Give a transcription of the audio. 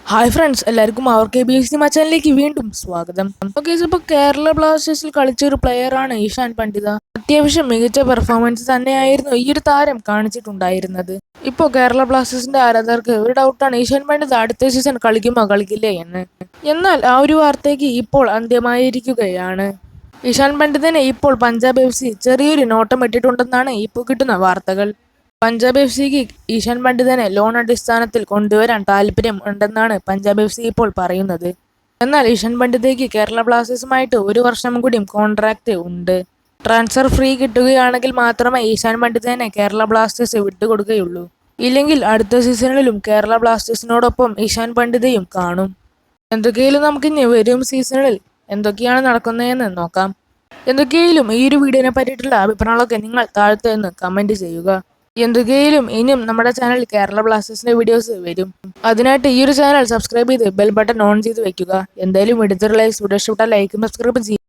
Hi friends, എല്ലാവർക്കും അവർ K B S C മച്ചാനിലേക്ക് വീണ്ടും സ്വാഗതം. ഓക്കെ, ഇപ്പോൾ കേരള ബ്ലാസ്റ്റേഴ്സിൽ കളിച്ച ഒരു പ്ലെയറാണ് ഈശാൻ പണ്ഡിത. അത്യാവശ്യം മികച്ച പെർഫോമൻസ് തന്നെയായിരുന്നു ഈ ഒരു താരം കാണിച്ചിട്ടുണ്ടായിരുന്നത്. ഇപ്പോൾ കേരള ബ്ലാസ്റ്റേഴ്സിന്റെ ആരാധകർക്ക് ഒരു ഡൗട്ടാണ്, ഈശാൻ പണ്ഡിത അടുത്ത സീസൺ കളിക്കുമോ കളിക്കില്ലേ എന്ന്. എന്നാൽ ആ ഒരു വാർത്തയ്ക്ക് ഇപ്പോൾ അന്ത്യമായിരിക്കുകയാണ്. ഈശാൻ പണ്ഡിതനെ ഇപ്പോൾ പഞ്ചാബ് എഫ് സി ചെറിയൊരു നോട്ടം ഇട്ടിട്ടുണ്ടെന്നാണ് ഇപ്പോൾ കിട്ടുന്ന വാർത്തകൾ. പഞ്ചാബ് എഫ് സിക്ക് ഈശാൻ പണ്ഡിതനെ ലോൺ അടിസ്ഥാനത്തിൽ കൊണ്ടുവരാൻ താല്പര്യം ഉണ്ടെന്നാണ് പഞ്ചാബ് എഫ് സി ഇപ്പോൾ പറയുന്നത്. എന്നാൽ ഈശാൻ പണ്ഡിതയ്ക്ക് കേരള ബ്ലാസ്റ്റേഴ്സുമായിട്ട് ഒരു വർഷം കൂടിയും കോൺട്രാക്റ്റ് ഉണ്ട്. ട്രാൻസ്ഫർ ഫ്രീ കിട്ടുകയാണെങ്കിൽ മാത്രമേ ഈശാൻ പണ്ഡിതനെ കേരള ബ്ലാസ്റ്റേഴ്സ് വിട്ടുകൊടുക്കുകയുള്ളൂ. ഇല്ലെങ്കിൽ അടുത്ത സീസണിലും കേരള ബ്ലാസ്റ്റേഴ്സിനോടൊപ്പം ഈശാൻ പണ്ഡിതയും കാണും. എന്തൊക്കെയായാലും നമുക്കിനി വരും സീസണിൽ എന്തൊക്കെയാണ് നടക്കുന്നതെന്ന് നോക്കാം. എന്തൊക്കെയായാലും ഈ ഒരു വീഡിയോനെ പറ്റിയിട്ടുള്ള അഭിപ്രായങ്ങളൊക്കെ നിങ്ങൾ താഴത്തെ നിന്ന് കമൻറ്റ് ചെയ്യുക. എന്തൊക്കെയായാലും ഇനിയും നമ്മുടെ ചാനൽ കേരള ബ്ലാസ്റ്റേഴ്സിന്റെ വീഡിയോസ് വരും. അതിനായിട്ട് ഈ ഒരു ചാനൽ സബ്സ്ക്രൈബ് ചെയ്ത് ബെൽ ബട്ടൺ ഓൺ ചെയ്ത് വെക്കുക. എന്തായാലും എടുത്തിട്ടുള്ള വീഡിയോ ഇഷ്ടപ്പെട്ടാൽ ലൈക്കും സബ്സ്ക്രൈബ് ചെയ്യുക.